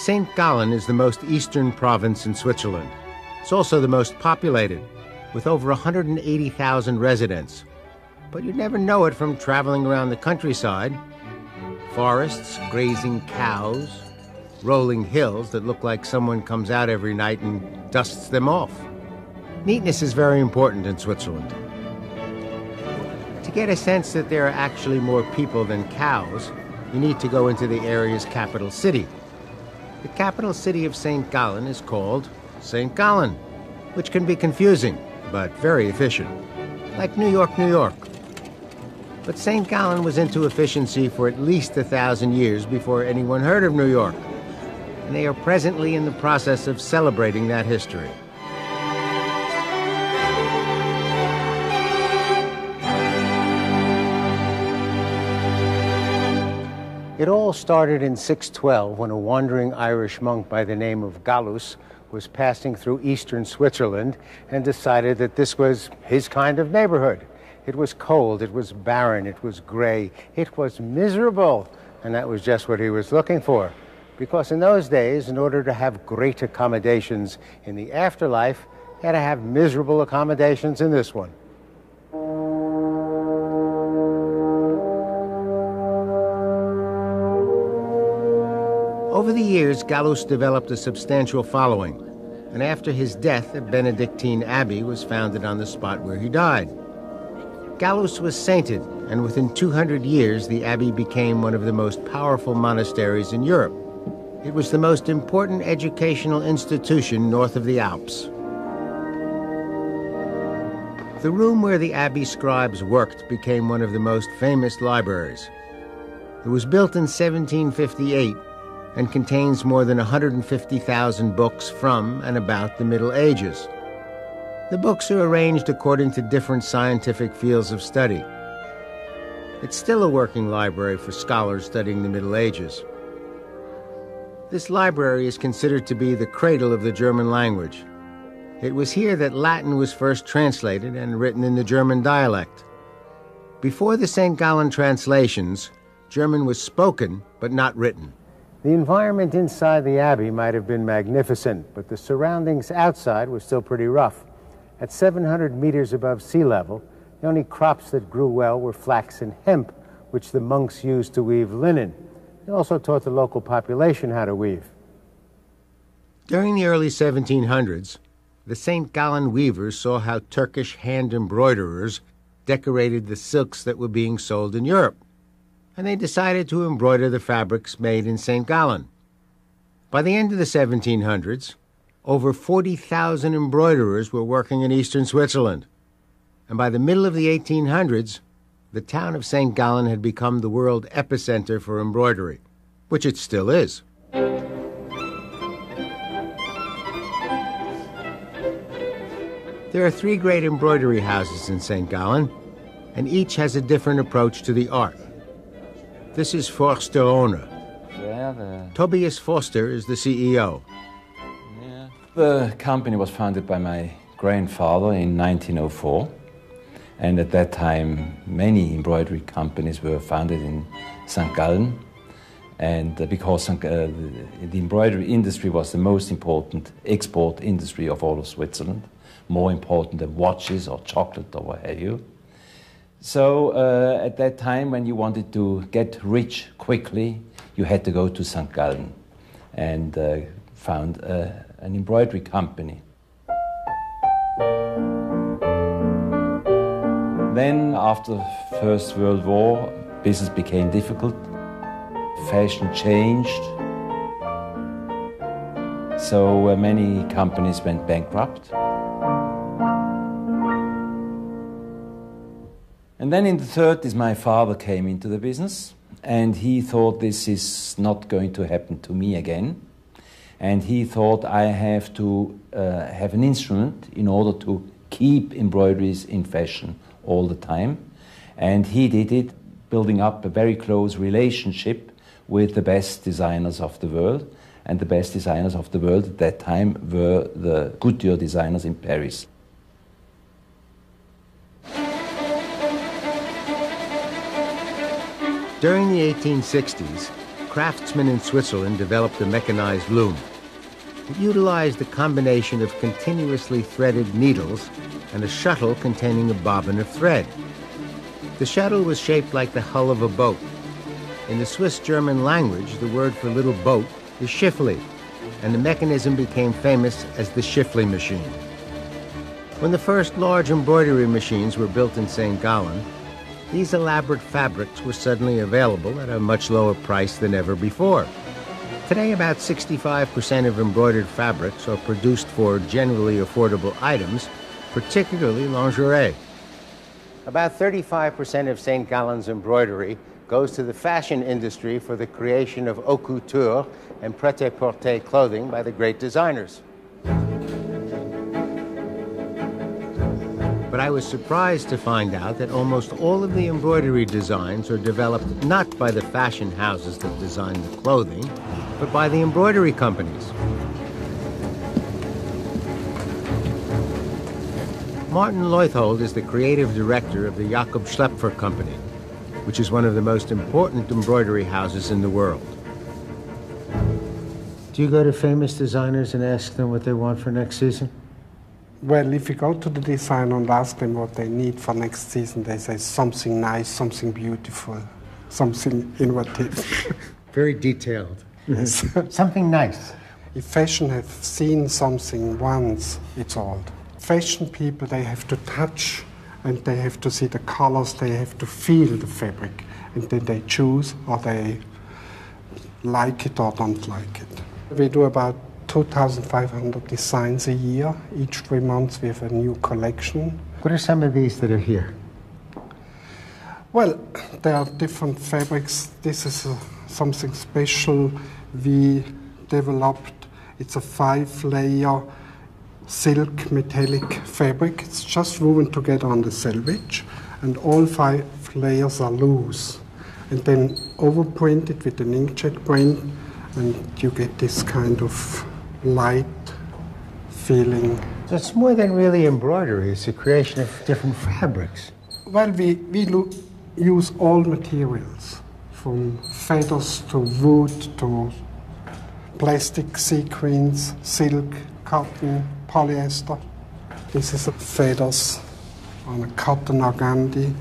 St. Gallen is the most eastern province in Switzerland. It's also the most populated, with over 180,000 residents. But you'd never know it from traveling around the countryside. Forests, grazing cows, rolling hills that look like someone comes out every night and dusts them off. Neatness is very important in Switzerland. To get a sense that there are actually more people than cows, you need to go into the area's capital city. The capital city of St. Gallen is called St. Gallen, which can be confusing, but very efficient. Like New York, New York. But St. Gallen was into efficiency for at least 1,000 years before anyone heard of New York. And they are presently in the process of celebrating that history. It all started in 612 when a wandering Irish monk by the name of Gallus was passing through eastern Switzerland and decided that this was his kind of neighborhood. It was cold, it was barren, it was gray, it was miserable, and that was just what he was looking for. Because in those days, in order to have great accommodations in the afterlife, you had to have miserable accommodations in this one. Over the years, Gallus developed a substantial following, and after his death, a Benedictine abbey was founded on the spot where he died. Gallus was sainted, and within 200 years, the abbey became one of the most powerful monasteries in Europe. It was the most important educational institution north of the Alps. The room where the abbey scribes worked became one of the most famous libraries. It was built in 1758 and contains more than 150,000 books from and about the Middle Ages. The books are arranged according to different scientific fields of study. It's still a working library for scholars studying the Middle Ages. This library is considered to be the cradle of the German language. It was here that Latin was first translated and written in the German dialect. Before the St. Gallen translations, German was spoken but not written. The environment inside the abbey might have been magnificent, but the surroundings outside were still pretty rough. At 700 meters above sea level, the only crops that grew well were flax and hemp, which the monks used to weave linen. They also taught the local population how to weave. During the early 1700s, the St. Gallen weavers saw how Turkish hand embroiderers decorated the silks that were being sold in Europe, and they decided to embroider the fabrics made in St. Gallen. By the end of the 1700s, over 40,000 embroiderers were working in eastern Switzerland. And by the middle of the 1800s, the town of St. Gallen had become the world epicenter for embroidery, which it still is. There are 3 great embroidery houses in St. Gallen, and each has a different approach to the art. This is Forster owner. Tobias Forster is the CEO. The company was founded by my grandfather in 1904, and at that time many embroidery companies were founded in St. Gallen, and because the embroidery industry was the most important export industry of all of Switzerland, more important than watches or chocolate or what have you. So at that time, when you wanted to get rich quickly, you had to go to St. Gallen and found an embroidery company. Then, after the First World War, business became difficult. Fashion changed. So many companies went bankrupt. And then in the 30s, my father came into the business, and he thought this is not going to happen to me again. And he thought I have to have an instrument in order to keep embroideries in fashion all the time. And he did it, building up a very close relationship with the best designers of the world. And the best designers of the world at that time were the couture designers in Paris. During the 1860s, craftsmen in Switzerland developed the mechanized loom. It utilized a combination of continuously threaded needles and a shuttle containing a bobbin of thread. The shuttle was shaped like the hull of a boat. In the Swiss-German language, the word for little boat is Schiffli, and the mechanism became famous as the Schiffli machine. When the first large embroidery machines were built in St. Gallen, these elaborate fabrics were suddenly available at a much lower price than ever before. Today, about 65% of embroidered fabrics are produced for generally affordable items, particularly lingerie. About 35% of St. Gallen's embroidery goes to the fashion industry for the creation of haute couture and prêt-à-porter clothing by the great designers. But I was surprised to find out that almost all of the embroidery designs are developed not by the fashion houses that design the clothing, but by the embroidery companies. Martin Leuthold is the creative director of the Jakob Schlepfer Company, which is one of the most important embroidery houses in the world. Do you go to famous designers and ask them what they want for next season? Well, if you go to the designer and ask them what they need for next season, they say something nice, something beautiful, something innovative. Very detailed. Yes. Something nice. If fashion has seen something once, it's old. Fashion people, they have to touch and they have to see the colors, they have to feel the fabric, and then they choose or they like it or don't like it. We do about 2,500 designs a year. Each 3 months we have a new collection. What are some of these that are here? Well, there are different fabrics. This is something special we developed. It's a 5-layer silk metallic fabric. It's just woven together on the selvage, and all 5 layers are loose. And then overprinted with an inkjet print, and you get this kind of light feeling. So it's more than really embroidery, it's a creation of different fabrics. Well, we use all materials, from feathers to wood to plastic sequins, silk, cotton, polyester. This is feathers on a cotton organdy.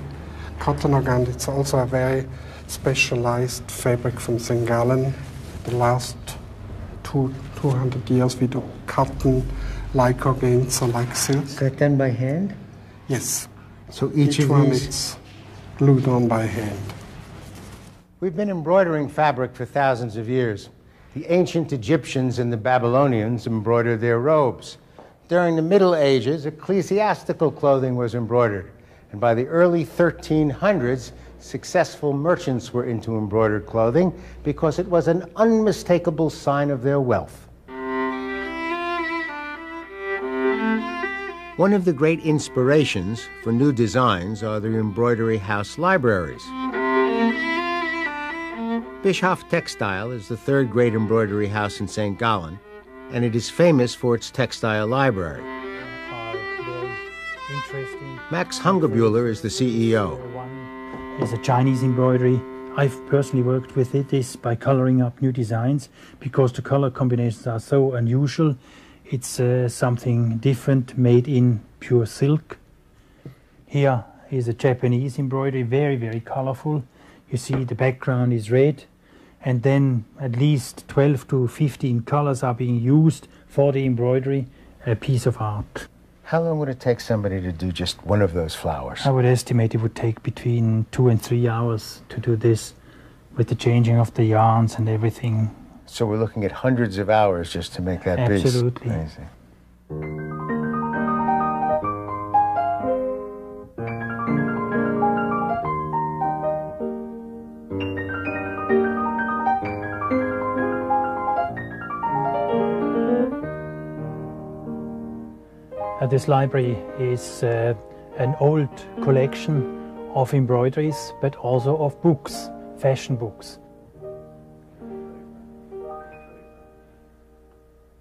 Cotton organdy, it's also a very specialized fabric from St. Gallen. The last 200 years we do cotton like organza, like silk. Is that done by hand? Yes. So each of one these is glued on by hand. We've been embroidering fabric for thousands of years. The ancient Egyptians and the Babylonians embroidered their robes. During the Middle Ages, ecclesiastical clothing was embroidered. And by the early 1300s, successful merchants were into embroidered clothing because it was an unmistakable sign of their wealth. One of the great inspirations for new designs are the embroidery house libraries. Bischoff Textile is the third great embroidery house in St. Gallen, and it is famous for its textile library. Max Hungerbuehler is the CEO. It's a Chinese embroidery. I've personally worked with it is by coloring up new designs because the color combinations are so unusual. It's something different made in pure silk. Here is a Japanese embroidery, very, very colorful. You see the background is red, and then at least 12 to 15 colors are being used for the embroidery, a piece of art. How long would it take somebody to do just one of those flowers? I would estimate it would take between 2 and 3 hours to do this with the changing of the yarns and everything. So we're looking at hundreds of hours just to make that piece. Absolutely. Amazing. This library is an old collection of embroideries, but also of books, fashion books.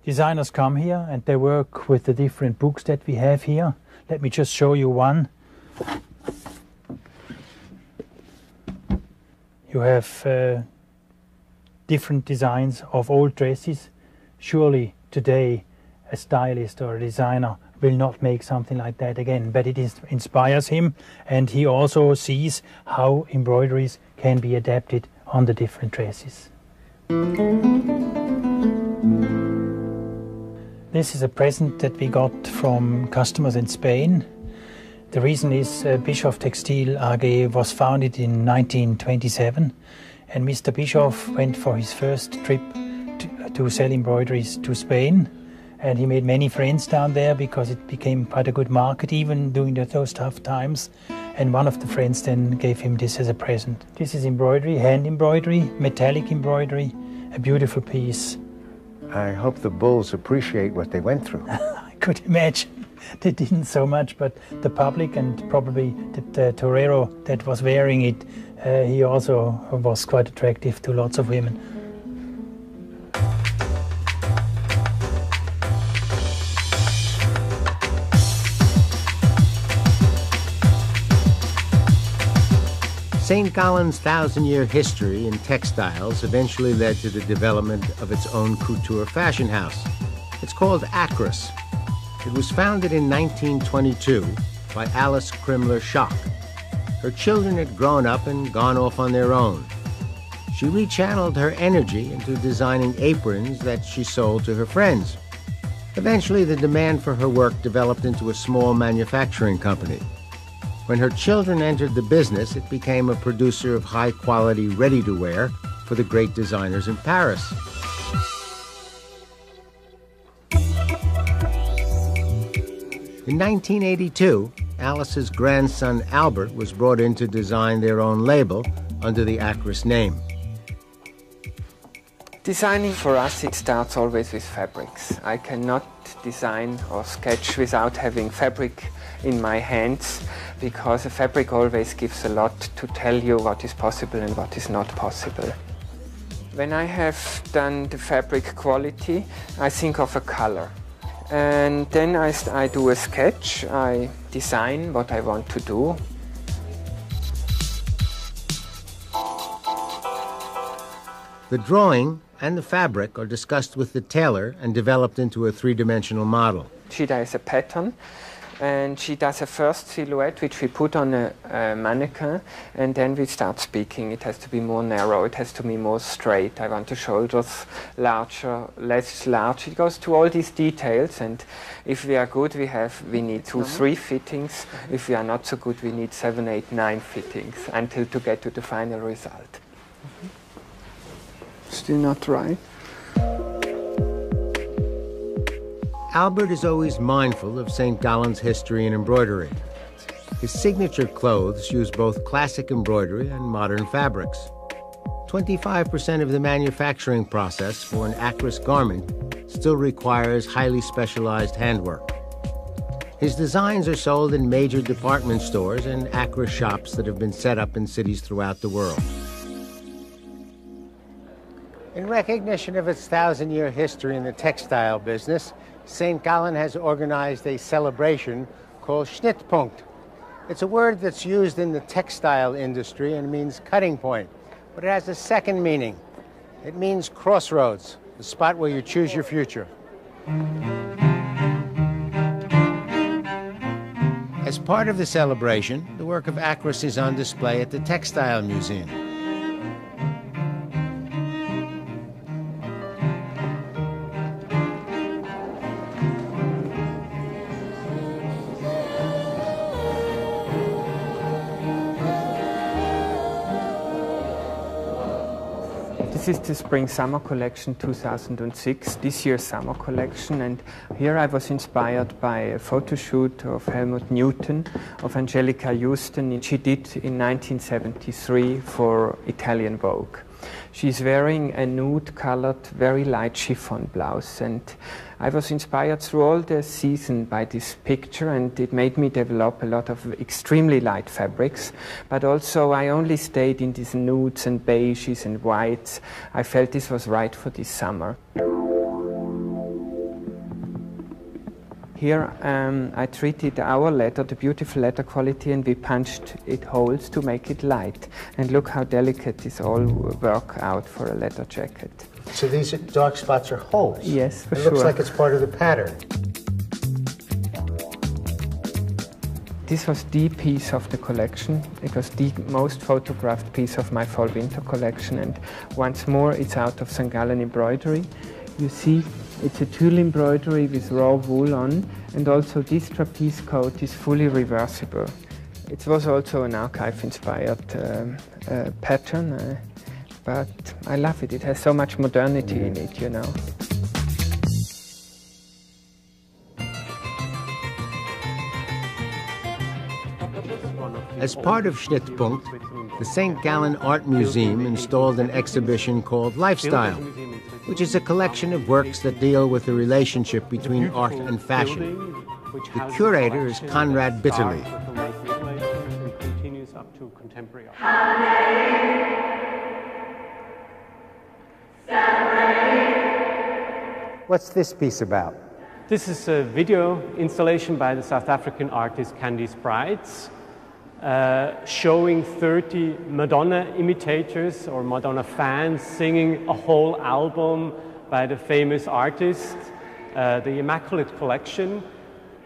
Designers come here and they work with the different books that we have here. Let me just show you one. You have different designs of old dresses. Surely today a stylist or a designer will not make something like that again, but it inspires him, and he also sees how embroideries can be adapted on the different dresses. This is a present that we got from customers in Spain. The reason is Bischoff Textil AG was founded in 1927, and Mr. Bischoff went for his first trip to sell embroideries to Spain, and he made many friends down there because it became quite a good market even during those tough times, and one of the friends then gave him this as a present. This is embroidery, hand embroidery, metallic embroidery, a beautiful piece. I hope the bulls appreciate what they went through. I could imagine. They didn't so much, but the public and probably the torero that was wearing it, he also was quite attractive to lots of women. St. Gallen's 1,000-year history in textiles eventually led to the development of its own couture fashion house. It's called Acris. It was founded in 1922 by Alice Crimler Schock. Her children had grown up and gone off on their own. She rechanneled her energy into designing aprons that she sold to her friends. Eventually, the demand for her work developed into a small manufacturing company. When her children entered the business, it became a producer of high-quality ready-to-wear for the great designers in Paris. In 1982, Alice's grandson Albert was brought in to design their own label under the Acris name. Designing for us, it starts always with fabrics. I cannot design or sketch without having fabric in my hands, because a fabric always gives a lot to tell you what is possible and what is not possible. When I have done the fabric quality, I think of a color. And then I do a sketch, I design what I want to do. The drawing and the fabric are discussed with the tailor and developed into a three-dimensional model. She does a pattern, and she does a first silhouette which we put on a mannequin, and then we start speaking. It has to be more narrow, it has to be more straight. I want the shoulders larger, less large. It goes to all these details, and if we are good, we need 2-3 fittings. If we are not so good, we need 7, 8, 9 fittings until to get to the final result. Still not right. Albert is always mindful of St. Gallen's history in embroidery. His signature clothes use both classic embroidery and modern fabrics. 25% of the manufacturing process for an Acris garment still requires highly specialized handwork. His designs are sold in major department stores and Acris shops that have been set up in cities throughout the world. In recognition of its 1,000-year history in the textile business, St. Gallen has organized a celebration called Schnittpunkt. It's a word that's used in the textile industry and means cutting point, but it has a second meaning. It means crossroads, the spot where you choose your future. As part of the celebration, the work of Acris is on display at the Textile Museum. This is the Spring-Summer Collection 2006, this year's summer collection, and here I was inspired by a photo shoot of Helmut Newton, of Angelica Houston. She did in 1973 for Italian Vogue. She's wearing a nude-colored, very light chiffon blouse, and I was inspired through all the season by this picture, and it made me develop a lot of extremely light fabrics, but also I only stayed in these nudes and beiges and whites. I felt this was right for this summer. Here I treated our leather, the beautiful leather quality, and we punched it holes to make it light. And look how delicate this all work out for a leather jacket. So these dark spots are holes? Yes, for sure. It looks like it's part of the pattern. This was the piece of the collection. It was the most photographed piece of my fall-winter collection, and once more it's out of St. Gallen embroidery. You see, it's a tulle embroidery with raw wool on, and also this trapeze coat is fully reversible. It was also an archive-inspired pattern, but I love it. It has so much modernity in it, you know. As part of Schnittpunkt, the St. Gallen Art Museum installed an exhibition called Lifestyle, which is a collection of works that deal with the relationship between art and fashion. The curator is Conrad Bitterly. What's this piece about? This is a video installation by the South African artist Candice Brights, showing 30 Madonna imitators or Madonna fans singing a whole album by the famous artist, the Immaculate Collection.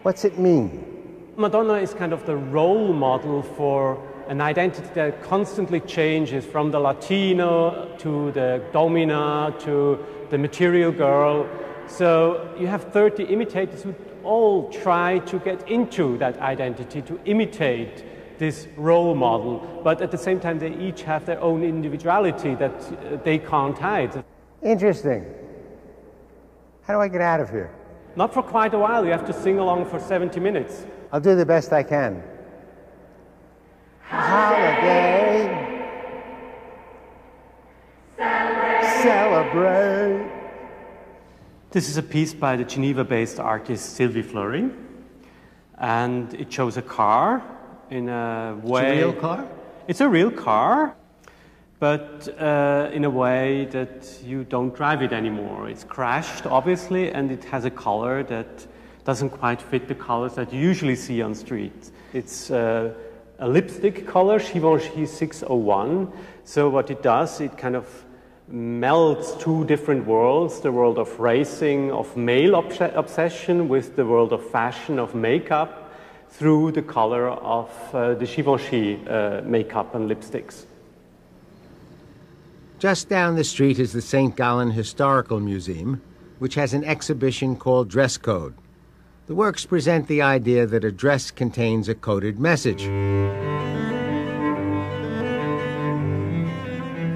What's it mean? Madonna is kind of the role model for an identity that constantly changes, from the Latino to the Domina to the material girl. So you have 30 imitators who all try to get into that identity, to imitate this role model, but at the same time they each have their own individuality that they can't hide. Interesting. How do I get out of here? Not for quite a while. You have to sing along for 70 minutes. I'll do the best I can. Holiday. Celebrate. This is a piece by the Geneva-based artist Sylvie Fleury, and it shows a car in a way... It's a real car? It's a real car, but in a way that you don't drive it anymore. It's crashed, obviously, and it has a color that doesn't quite fit the colors that you usually see on streets. It's a lipstick color, Givenchy 601. So what it does, it kind of melds two different worlds, the world of racing, of male obsession, with the world of fashion, of makeup, through the color of the Givenchy makeup and lipsticks. Just down the street is the St. Gallen Historical Museum, which has an exhibition called Dress Code. The works present the idea that a dress contains a coded message.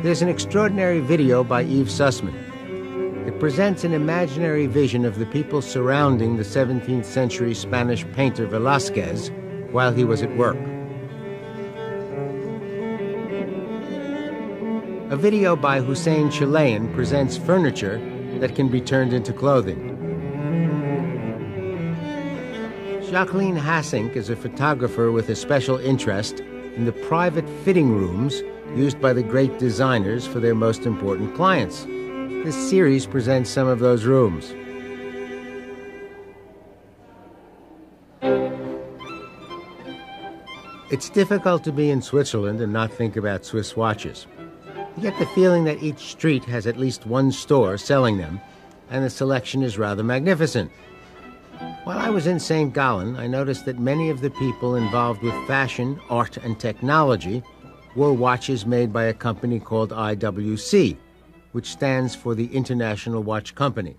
There's an extraordinary video by Yves Sussman. It presents an imaginary vision of the people surrounding the 17th century Spanish painter Velázquez while he was at work. A video by Hussein Chilean presents furniture that can be turned into clothing. Jacqueline Hassink is a photographer with a special interest in the private fitting rooms used by the great designers for their most important clients. This series presents some of those rooms. It's difficult to be in Switzerland and not think about Swiss watches. You get the feeling that each street has at least one store selling them, and the selection is rather magnificent. While I was in St. Gallen, I noticed that many of the people involved with fashion, art, and technology wore watches made by a company called IWC, which stands for the International Watch Company.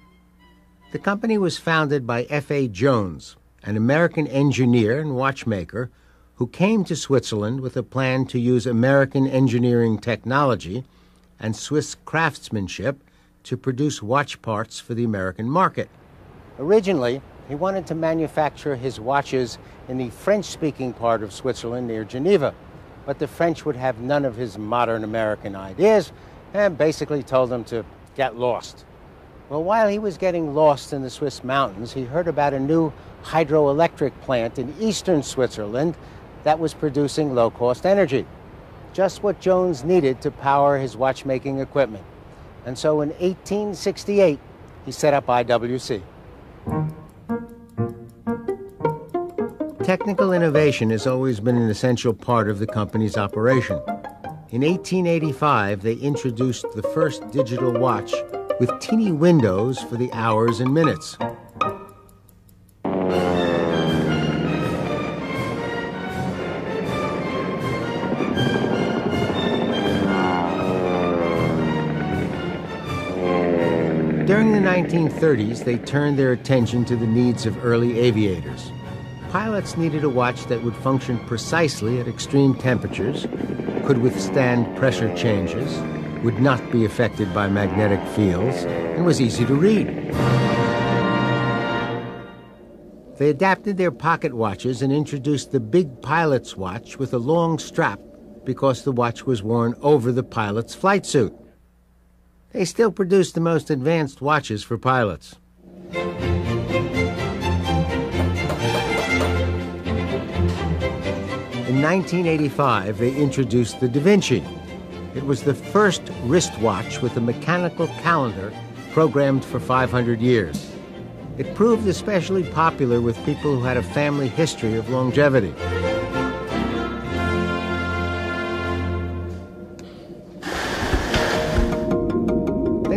The company was founded by F.A. Jones, an American engineer and watchmaker who came to Switzerland with a plan to use American engineering technology and Swiss craftsmanship to produce watch parts for the American market. Originally, he wanted to manufacture his watches in the French-speaking part of Switzerland near Geneva, but the French would have none of his modern American ideas and basically told him to get lost. Well, while he was getting lost in the Swiss mountains, he heard about a new hydroelectric plant in eastern Switzerland that was producing low-cost energy, just what Jones needed to power his watchmaking equipment. And so in 1868, he set up IWC. technical innovation has always been an essential part of the company's operation. In 1885, they introduced the first digital watch with teeny windows for the hours and minutes. During the 1930s, they turned their attention to the needs of early aviators. Pilots needed a watch that would function precisely at extreme temperatures, could withstand pressure changes, would not be affected by magnetic fields, and was easy to read. They adapted their pocket watches and introduced the big pilot's watch with a long strap because the watch was worn over the pilot's flight suit. They still produce the most advanced watches for pilots. In 1985, they introduced the Da Vinci. It was the first wristwatch with a mechanical calendar programmed for 500 years. It proved especially popular with people who had a family history of longevity.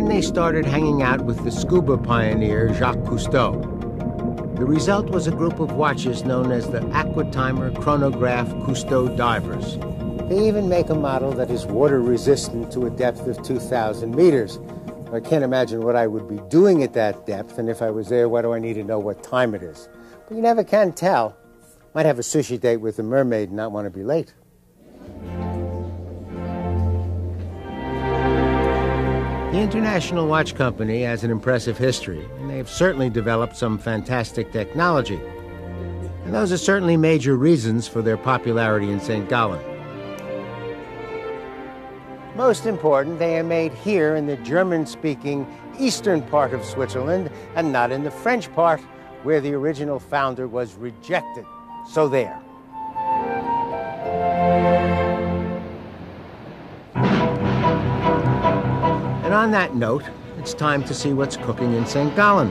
They started hanging out with the scuba pioneer Jacques Cousteau. The result was a group of watches known as the Aquatimer Chronograph Cousteau Divers. They even make a model that is water resistant to a depth of 2,000 meters. I can't imagine what I would be doing at that depth, and if I was there, why do I need to know what time it is? But you never can tell. Might have a sushi date with a mermaid and not want to be late. The International Watch Company has an impressive history, and they have certainly developed some fantastic technology. And those are certainly major reasons for their popularity in St. Gallen. Most important, they are made here in the German-speaking eastern part of Switzerland and not in the French part where the original founder was rejected. So there. And on that note, it's time to see what's cooking in St. Gallen.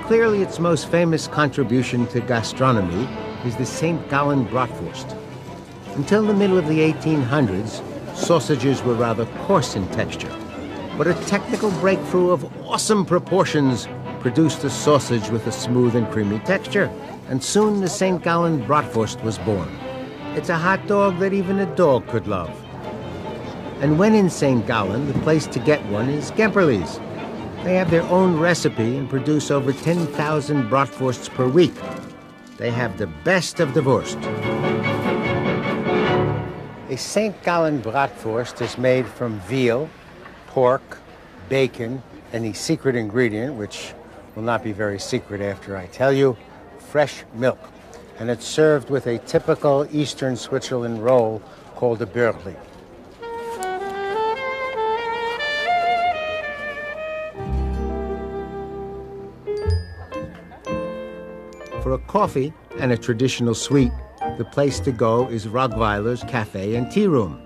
Clearly, its most famous contribution to gastronomy is the St. Gallen bratwurst. Until the middle of the 1800s, sausages were rather coarse in texture. But a technical breakthrough of awesome proportions produced a sausage with a smooth and creamy texture. And soon the St. Gallen bratwurst was born. It's a hot dog that even a dog could love. And when in St. Gallen, the place to get one is Gemperle's. They have their own recipe and produce over 10,000 bratwursts per week. They have the best of the wurst. A St. Gallen bratwurst is made from veal, pork, bacon, and the secret ingredient, which will not be very secret after I tell you, fresh milk. And it's served with a typical Eastern Switzerland roll called a Bürli. For a coffee and a traditional sweet, the place to go is Rogweiler's Cafe and Tea Room.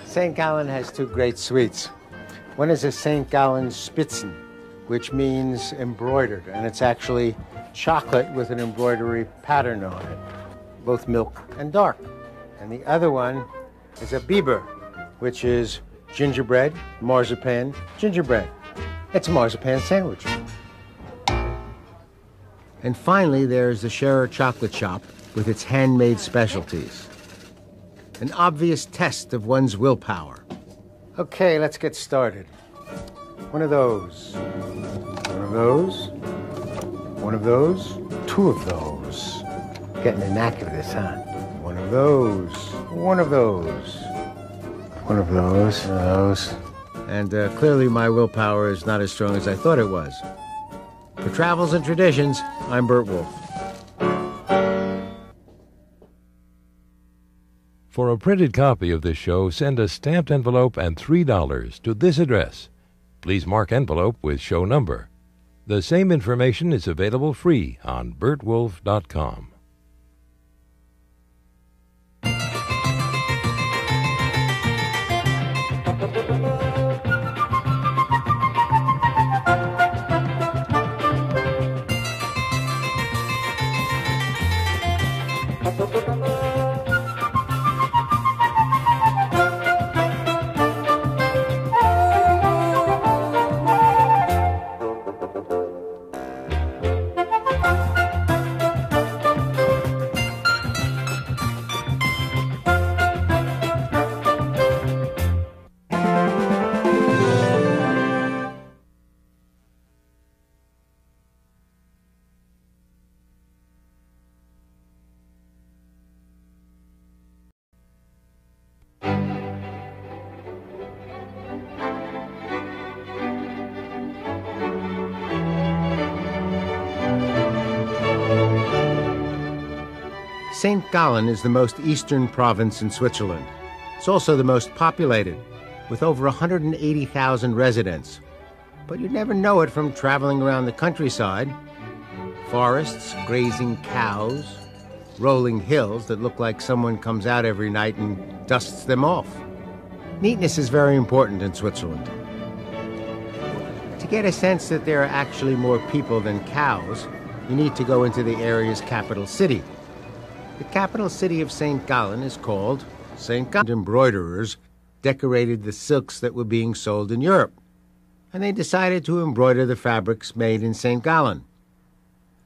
St. Gallen has two great sweets. One is a St. Gallen Spitzen, which means embroidered, and it's actually chocolate with an embroidery pattern on it, both milk and dark. And the other one is a Biber, which is gingerbread, marzipan, gingerbread. It's a marzipan sandwich. And finally, there's the Scherer Chocolate Shop with its handmade specialties. An obvious test of one's willpower. Okay, let's get started. One of those. One of those. One of those. Two of those. Getting the knack of this, huh? One of those. One of those. One of those. One of those. And clearly my willpower is not as strong as I thought it was. For Travels and Traditions, I'm Burt Wolf. For a printed copy of this show, send a stamped envelope and $3 to this address. Please mark envelope with show number. The same information is available free on burtwolf.com. St. Gallen is the most eastern province in Switzerland. It's also the most populated, with over 180,000 residents. But you'd never know it from traveling around the countryside. Forests, grazing cows, rolling hills that look like someone comes out every night and dusts them off. Neatness is very important in Switzerland. To get a sense that there are actually more people than cows, you need to go into the area's capital city. The capital city of St. Gallen is called St. Gallen. Embroiderers decorated the silks that were being sold in Europe, and they decided to embroider the fabrics made in St. Gallen.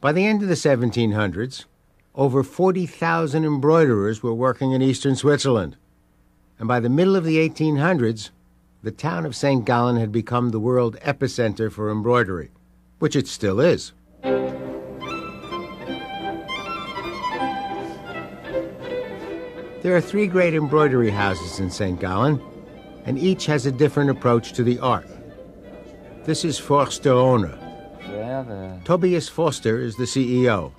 By the end of the 1700s, over 40,000 embroiderers were working in eastern Switzerland, and by the middle of the 1800s, the town of St. Gallen had become the world epicenter for embroidery, which it still is. There are 3 great embroidery houses in St. Gallen, and each has a different approach to the art. This is Forsterone. Tobias Forster is the CEO.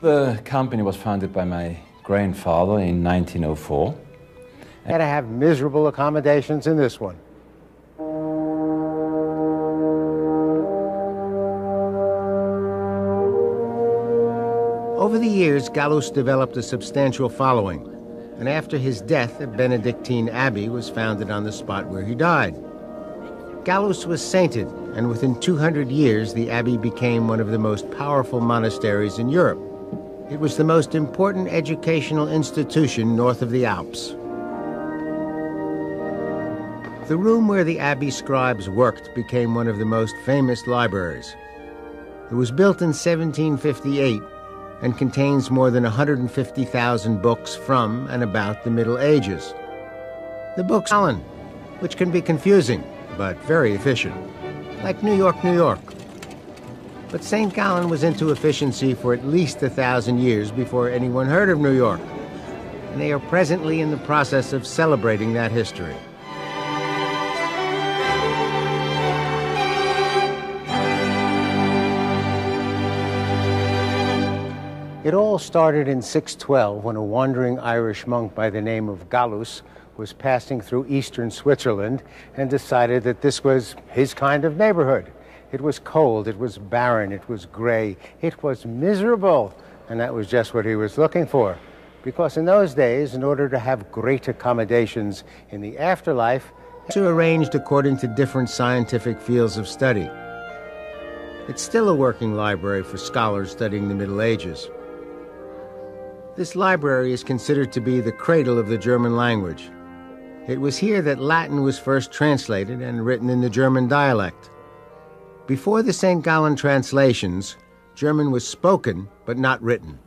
The company was founded by my grandfather in 1904. Had to have miserable accommodations in this one. Over the years, Gallus developed a substantial following, and after his death, a Benedictine abbey was founded on the spot where he died. Gallus was sainted, and within 200 years, the abbey became one of the most powerful monasteries in Europe. It was the most important educational institution north of the Alps. The room where the abbey scribes worked became one of the most famous libraries. It was built in 1758 and contains more than 150,000 books from and about the Middle Ages. The books, which can be confusing, but very efficient, like New York, New York. But St. Gallen was into efficiency for at least 1,000 years before anyone heard of New York, and they are presently in the process of celebrating that history. It all started in 612 when a wandering Irish monk by the name of Gallus was passing through eastern Switzerland and decided that this was his kind of neighborhood. It was cold, it was barren, it was gray, it was miserable, and that was just what he was looking for. Because in those days, in order to have great accommodations in the afterlife, they were arranged according to different scientific fields of study. It's still a working library for scholars studying the Middle Ages. This library is considered to be the cradle of the German language. It was here that Latin was first translated and written in the German dialect. Before the St. Gallen translations, German was spoken but not written.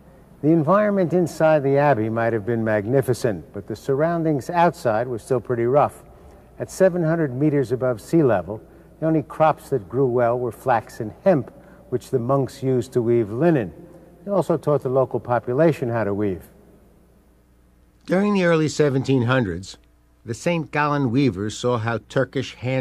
The environment inside the abbey might have been magnificent, but the surroundings outside were still pretty rough. At 700 meters above sea level, the only crops that grew well were flax and hemp, which the monks used to weave linen. They also taught the local population how to weave. During the early 1700s, the St. Gallen weavers saw how Turkish hand